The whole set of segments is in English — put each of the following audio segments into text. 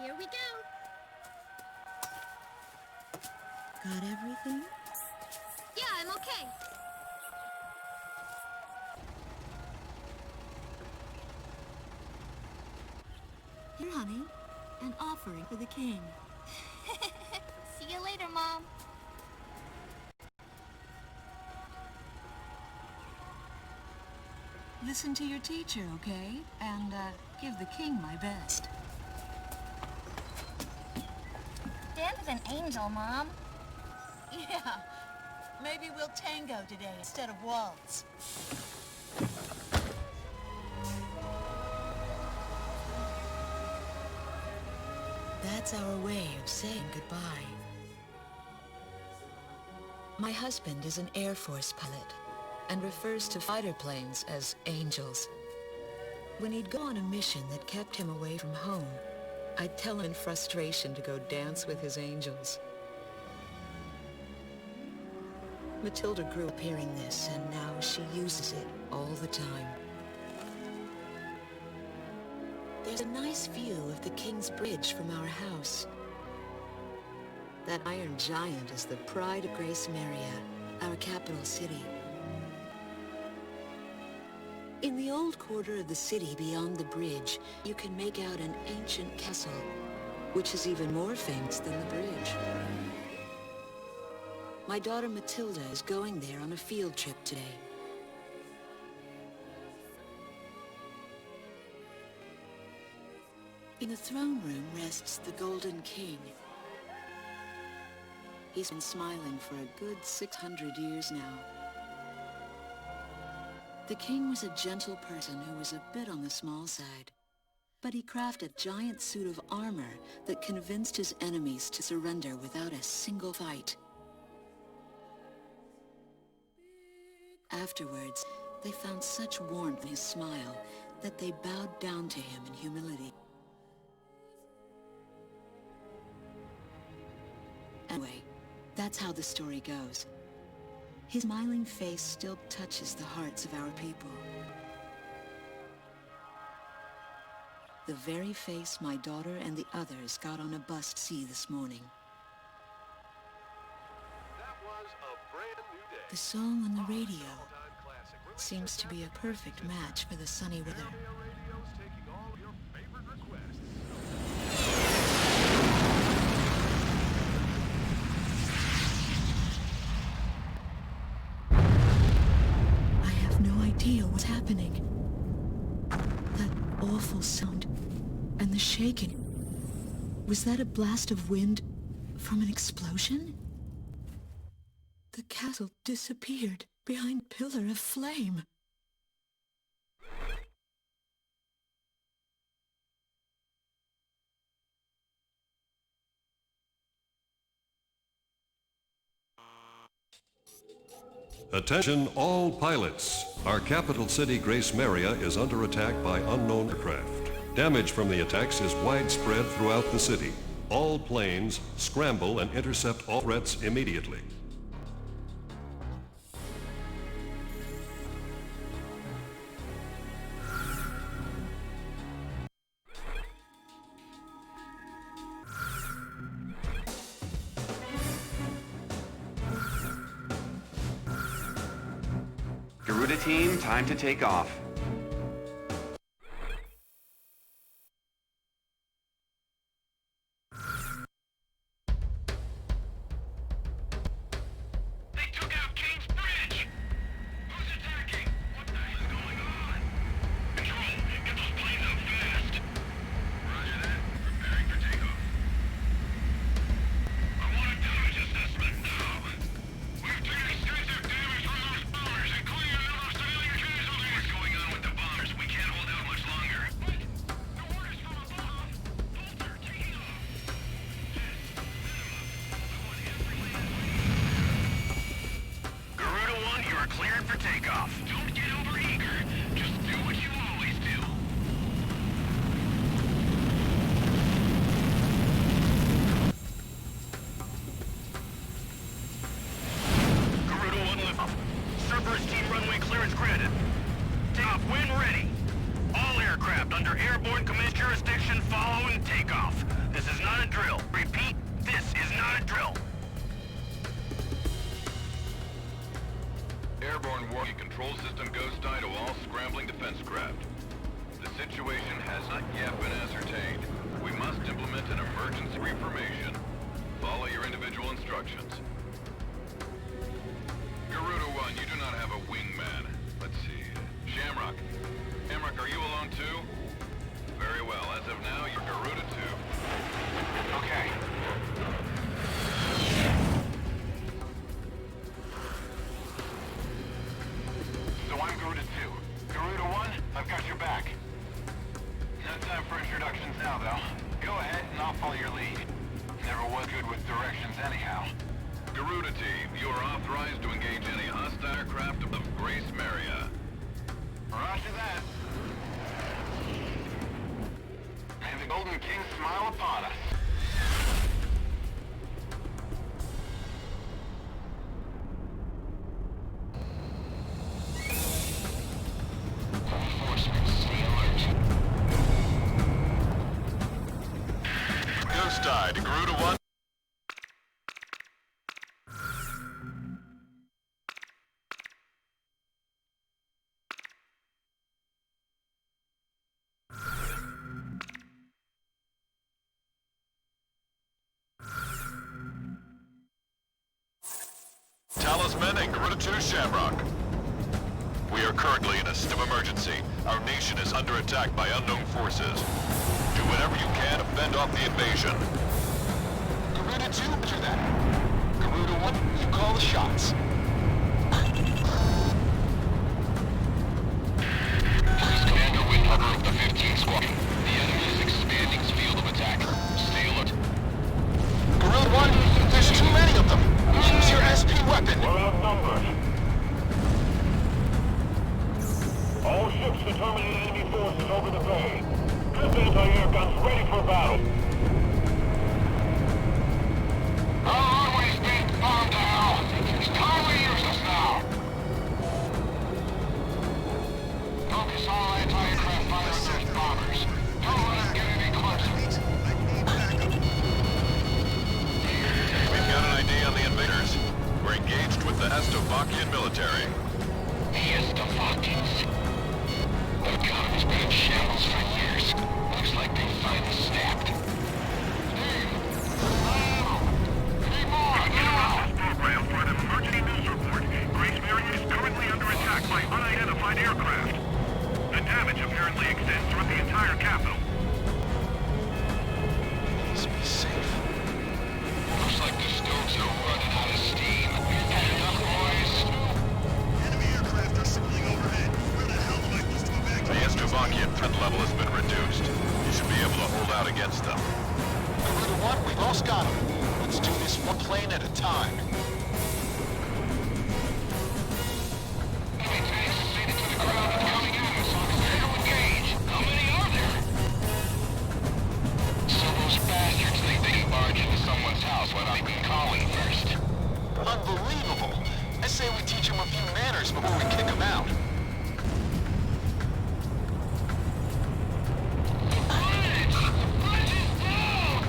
Here we go. Got everything? Yeah, I'm okay. Here, honey. An offering for the king. See you later, Mom. Listen to your teacher, okay? And, give the king my best. Dan's an angel, Mom. Yeah. Maybe we'll tango today instead of waltz. That's our way of saying goodbye. My husband is an Air Force pilot and refers to fighter planes as angels. When he'd go on a mission that kept him away from home, I'd tell him in frustration to go dance with his angels. Matilda grew up hearing this, and now she uses it all the time. There's a nice view of the King's Bridge from our house. That iron giant is the pride of Gracemeria, our capital city. In the old quarter of the city beyond the bridge, you can make out an ancient castle, which is even more famous than the bridge. My daughter Matilda is going there on a field trip today. In the throne room rests the Golden King. He's been smiling for a good 600 years now. The king was a gentle person who was a bit on the small side, but he crafted a giant suit of armor that convinced his enemies to surrender without a single fight. Afterwards, they found such warmth in his smile that they bowed down to him in humility. Anyway, that's how the story goes. His smiling face still touches the hearts of our people. The very face my daughter and the others got on a bus to see this morning. That was a brand new day. The song on the radio seems to be a perfect match for the sunny weather. Radio's taking all your favorite requests. I have no idea what's happening. That awful sound and the shaking. Was that a blast of wind from an explosion? The castle disappeared behind a pillar of flame. Attention all pilots. Our capital city, Gracemeria, is under attack by unknown aircraft. Damage from the attacks is widespread throughout the city. All planes scramble and intercept all threats immediately. Garuda team, time to take off. They took out King's Bridge! Who's attacking? What the hell is going on? Control, get those planes up fast. Roger that. Preparing for takeoff. I want a damage assessment now. We've taken extensive damage from those bombers, including a number of civilian casualties. What's going on with the bombers? We can't hold out much longer. What? The orders from above. Bolter, taking off. Yes, set 'em up. I want every last Garuda 1, you are cleared for takeoff. Don't get overeager. Just do what you always do. Garuda 1 lift off. Cerberus team runway clearance granted. Takeoff when ready. All aircraft under airborne command jurisdiction following takeoff. This is not a drill. Repeat, this is not a drill. Airborne warning control system ghost eye to all scrambling defense craft. The situation has not yet been ascertained. We must implement an emergency reformation. Follow your individual instructions. Garuda 1, you do not have a wingman. Let's see. Shamrock. Shamrock, are you alone too? Very well. As of now, you're Garuda 2. Okay. So I'm Garuda 2. Garuda 1, I've got your back. No time for introductions now, though. Go ahead and I'll follow your lead. Never was good with directions anyhow. Garuda Team, you are authorized to engage any hostile aircraft of Gracemeria. Roger that. May the Golden King smile upon us. Ghost eye to Garuda 1. Talisman and Garuda 2 Shamrock. We are currently in a state of emergency. Our nation is under attack by unknown forces. Do whatever you can to fend off the invasion. Garuda 2, do that. Garuda 1, you call the shots. Police Commander Windhugger of the 15th Squadron. The enemy is expanding his field of attack. Stay alert. Garuda 1, there's too many of them. Use your SP weapon. We're outnumbered. All ships to terminate enemy forces over the bay. Clip anti-air guns ready for battle. Our runway's been bombed down. It's time we use us now. Focus all anti-aircraft fire on those bombers. Don't let them get any closer. We've got an ID on the invaders. We're engaged with the Estovakian military. The Estovakians. The economy's been in shambles for years. Looks like they finally snapped. Steve! Keep on, now! This program for an emergency news report. Gracemeria is currently under attack by unidentified aircraft. The damage apparently extends throughout the entire capital. Please be safe. Looks like the stoves are running out of steam. Had enough, boys? Enemy aircraft are circling overhead. Where the hell am I supposed to evacuate? The Estovakian threat level has been reduced. You should be able to hold out against them. Garuda 1, we've almost got them. Let's do this one plane at a time. Enemy tanks are seated to the ground and coming at us on zero engage. How many are there? So those bastards think they can barge into someone's house without even calling first. Unbelievable. I say we teach them a few manners before we kick them out. The bridge! The bridge is down!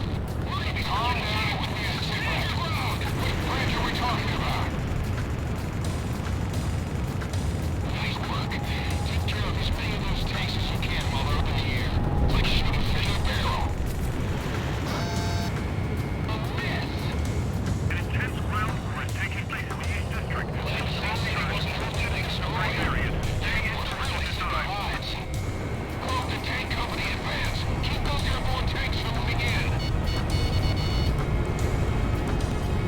We're gonna be calm down with the aircraft. What bridge are we talking about? Nice work. Take care of as many of those tanks as you can while they're up in the air. It's like shooting a fish in a barrel. A miss! An intense ground war is taking place in the East District.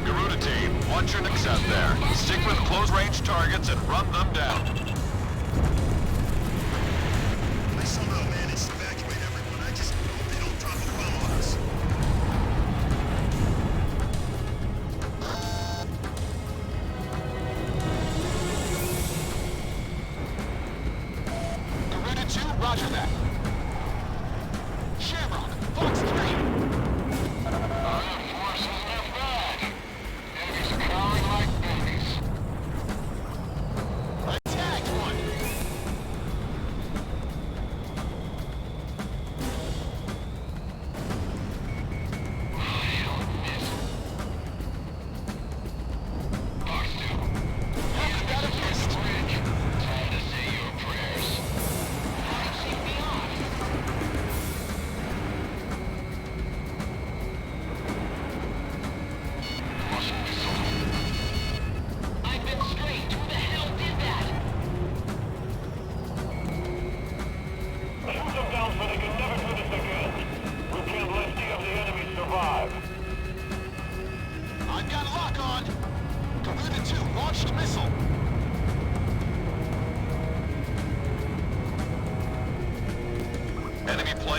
Garuda Team, watch your nicks out there. Stick with close-range targets and run them down. I somehow managed to evacuate everyone. I just hope they don't drop a bomb on us. Garuda 2, roger that. Shamrock, Fox 3. Our forces are back. Enemies are cowering like babies. Attacked one.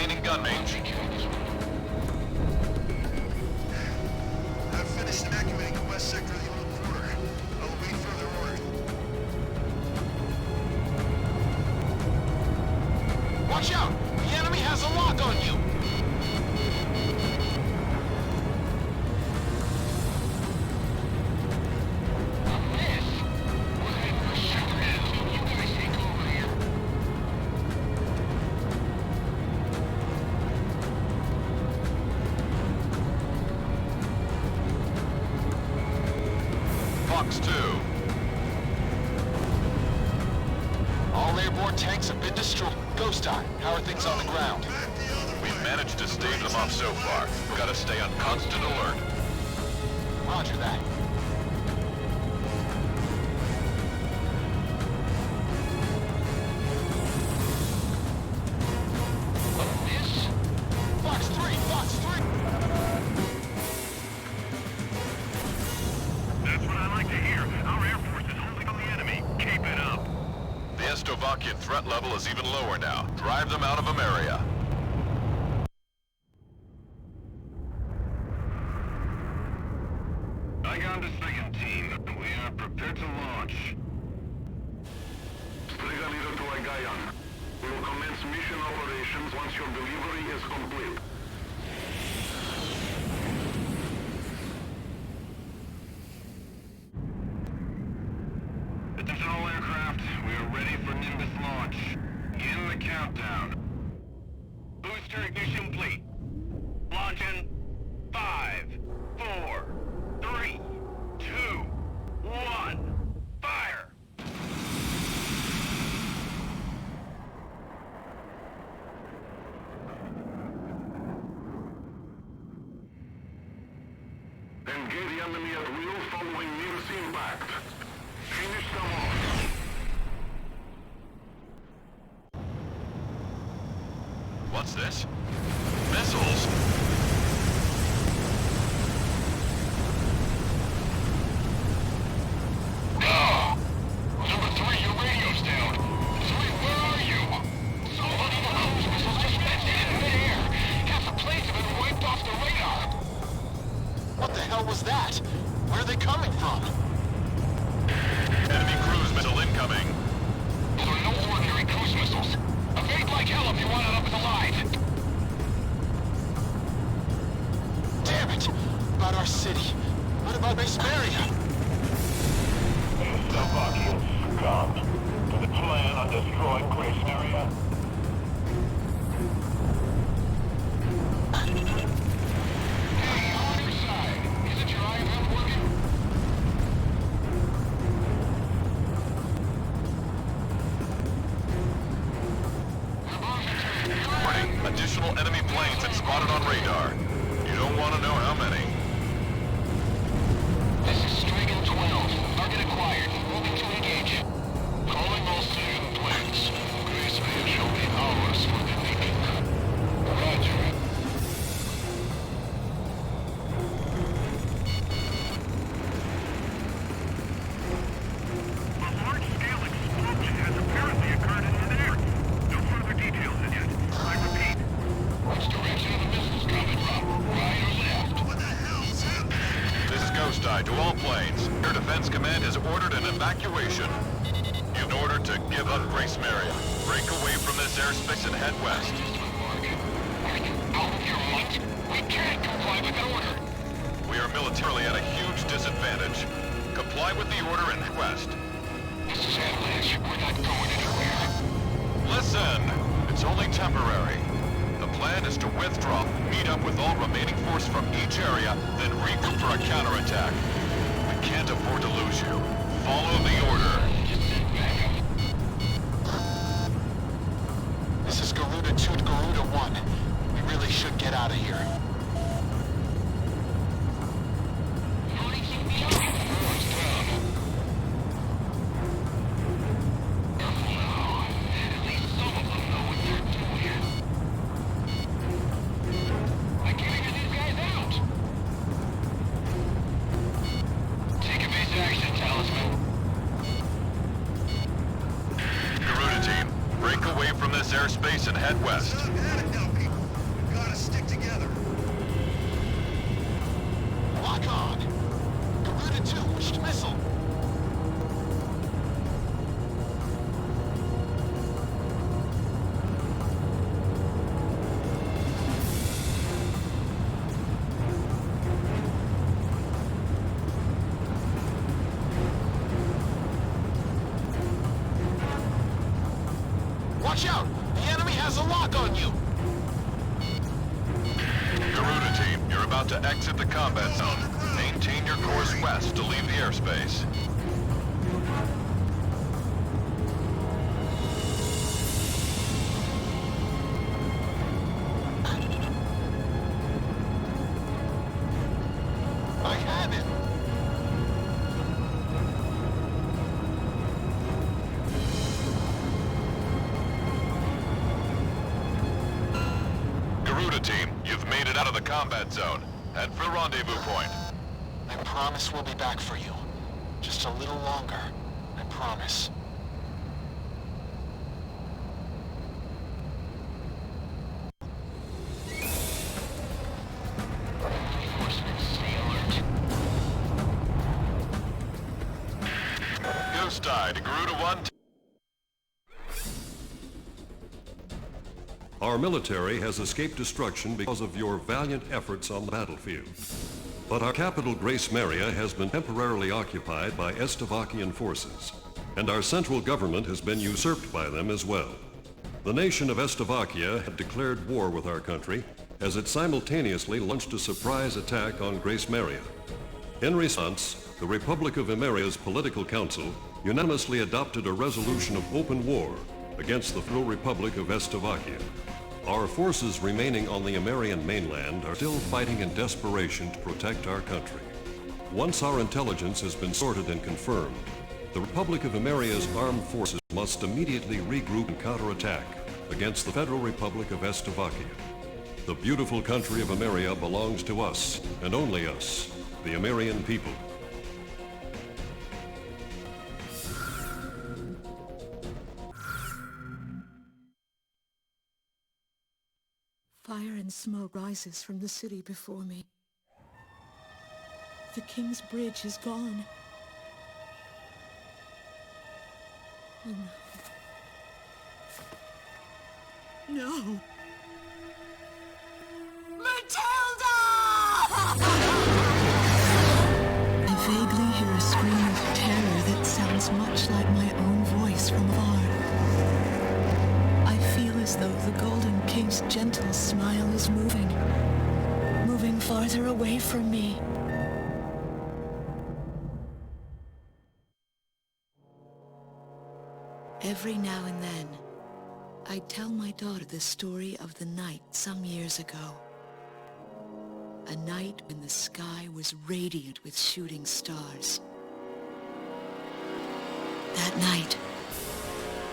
remaining gun range. I've finished evacuating the west sector of the old quarter. I'll await further orders. Watch out! The enemy has a lock on you! Fox 2. All airborne tanks have been destroyed. Ghost Eye, how are things on the ground? We've managed to stave them off so far. We've got to stay on constant alert. Roger that. This? Fox 3! Fox 3! That's what I like to hear. Our Air Force is holding on the enemy. Keep it up. The Estovakian threat level is even lower now. Drive them out of Ameria. Saigon to second team. We are prepared to launch. Striga leader to Agayan. We will commence mission operations once your delivery is complete. Attention all aircraft. We are ready for Nimbus launch. Begin the countdown. Booster ignition complete. Launching. 5, 4, 3, 2, 1. Fire! Engage the enemy at will following nearest impact. Finish them off. What's this? Missiles? Number 3, your radio's down. 3, where are you? Somebody the cruise missiles just mentioned in midair. Half the planes have been wiped off the radar. What the hell was that? Where are they coming from? Enemy cruise missile incoming. Those are no ordinary cruise missiles. Evade like hell if you want it up with alive. Damn it! About our city. What about Gracemeria? Slovakians succumb to the plan on destroying Gracemeria. Hey, on your side. Isn't your IFM working? Warning, additional enemy planes have spotted on radar. You don't want to know how many. This is Strigan 12. Target acquired. Moving to engage. Calling all civilian planes. Gracemeria shall be ours for the taking. Roger. A large-scale explosion has apparently occurred in midair. No further details as yet. I repeat. Which direction are the missiles coming from? Right or left? What the hell's happening? This is Ghost Eye to all planes. Air Defense Command has ordered an evacuation. You've been ordered to give up Gracemeria. Break away from this airspace and head west. Are you out of your mind? We can't comply with the order. We are militarily at a huge disadvantage. Comply with the order and head west. This is Avalanche. We're not going anywhere. Listen! It's only temporary. The plan is to withdraw, meet up with all remaining force from each area, then regroup for a counterattack. We can't afford to lose you. Follow the order. Just sit back. This is Garuda 2 to Garuda 1. We really should get out of here. Garuda team, break away from this airspace and head west. Had it now, people. Watch out! The enemy has a lock on you! Garuda team, you're about to exit the combat zone. Maintain your course west to leave the airspace. I have it! Garuda team, you've made it out of the combat zone. Head for rendezvous point. I promise we'll be back for you. Just a little longer. I promise. Ghost Eye to Garuda 1. Our military has escaped destruction because of your valiant efforts on the battlefield. But our capital, Gracemeria, has been temporarily occupied by Estavakian forces, and our central government has been usurped by them as well. The nation of Estavakia had declared war with our country as it simultaneously launched a surprise attack on Gracemeria. In response, the Republic of Emeria's political council unanimously adopted a resolution of open war against the Federal Republic of Estavakia. Our forces remaining on the Emerian mainland are still fighting in desperation to protect our country. Once our intelligence has been sorted and confirmed, the Republic of Emeria's armed forces must immediately regroup and counterattack against the Federal Republic of Estavakia. The beautiful country of Emeria belongs to us, and only us, the Emerian people. Fire and smoke rises from the city before me. The King's Bridge is gone. Oh no. No! Matilda! I vaguely hear a scream of terror that sounds much like my own voice from afar. I feel as though the Golden King's gentle smile is moving farther away from me. Every now and then, I tell my daughter the story of the night some years ago. A night when the sky was radiant with shooting stars. That night,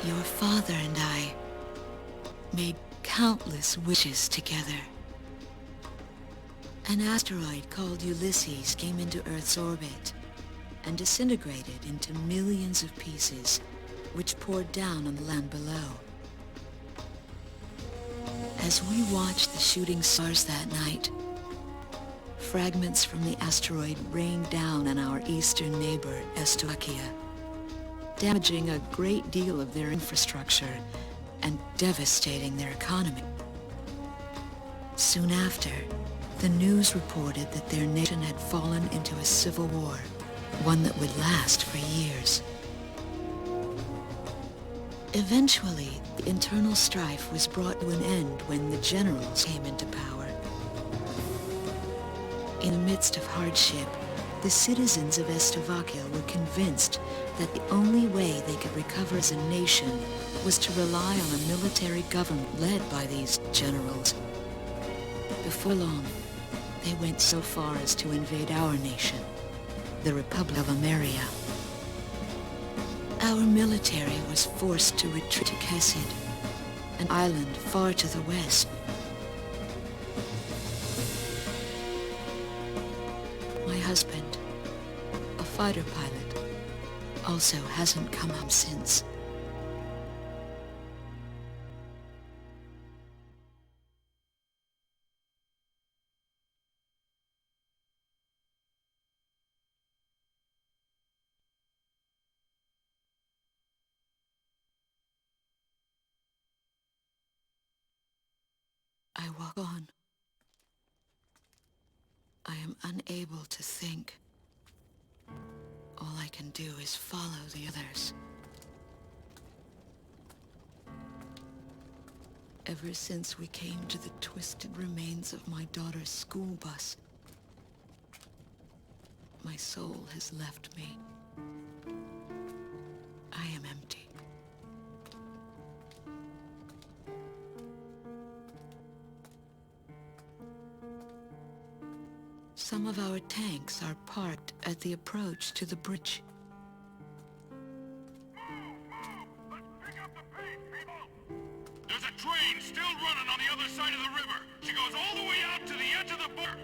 your father and I made countless wishes together. An asteroid called Ulysses came into Earth's orbit and disintegrated into millions of pieces, which poured down on the land below. As we watched the shooting stars that night, fragments from the asteroid rained down on our eastern neighbor, Estavakia, damaging a great deal of their infrastructure and devastating their economy. Soon after, the news reported that their nation had fallen into a civil war, one that would last for years. Eventually, the internal strife was brought to an end when the generals came into power. In the midst of hardship, the citizens of Estavakia were convinced that the only way they could recover as a nation was to rely on a military government led by these generals. Before long, they went so far as to invade our nation, the Republic of Emeria. Our military was forced to retreat to Kesid, an island far to the west. My husband, a fighter pilot, also hasn't come home since. I walk on. I am unable to think. All I can do is follow the others. Ever since we came to the twisted remains of my daughter's school bus, my soul has left me. I am empty. Some of our tanks are parked at the approach to the bridge. There's a train still running on the other side of the river. She goes all the way out to the edge of the border.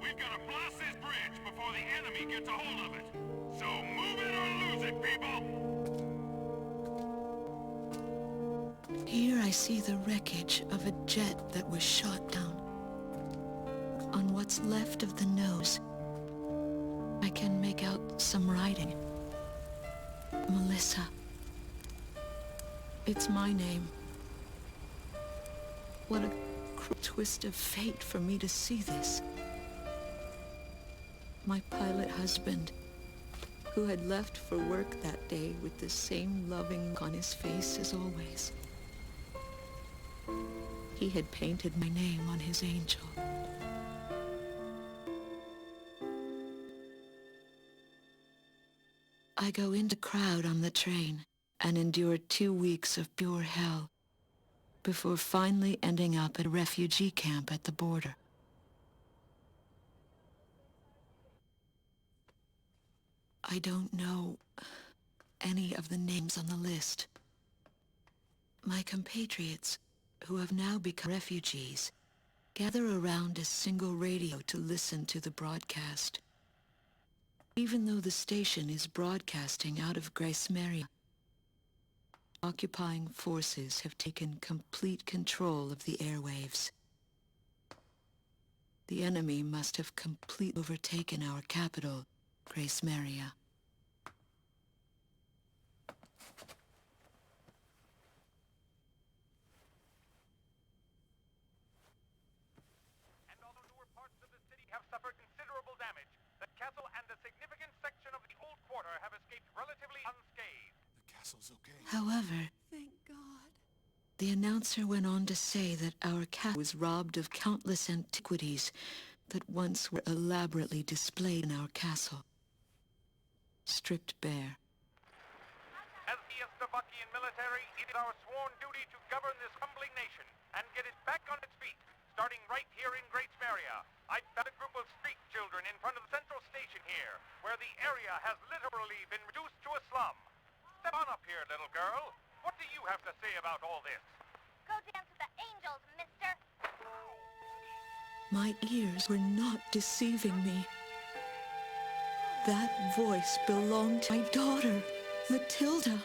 We've got to blast this bridge before the enemy gets a hold of it. So move it or lose it, people! Here I see the wreckage of a jet that was shot down. On what's left of the nose, I can make out some writing. Melissa. It's my name. What a cruel twist of fate for me to see this. My pilot husband, who had left for work that day with the same loving look on his face as always. He had painted my name on his angel. I go into crowd on the train and endure 2 weeks of pure hell before finally ending up at a refugee camp at the border. I don't know any of the names on the list. My compatriots, who have now become refugees, gather around a single radio to listen to the broadcast. Even though the station is broadcasting out of Gracemeria, occupying forces have taken complete control of the airwaves. The enemy must have completely overtaken our capital, Gracemeria. And although newer parts of the city have suffered considerable damage, the castle and a significant section of the old quarter have escaped relatively unscathed. The castle's okay. However, Thank God. the announcer went on to say that our castle was robbed of countless antiquities that once were elaborately displayed in our castle. Stripped bare. As the Slovakian military, it is our sworn duty to govern this crumbling nation and get it back on its feet, starting right here in Gracemeria. I found a group of street children in front of the central station here, where the area has literally been reduced to a slum. Step on up here, little girl. What do you have to say about all this? Go dance with the angels, mister. My ears were not deceiving me. That voice belonged to my daughter, Matilda.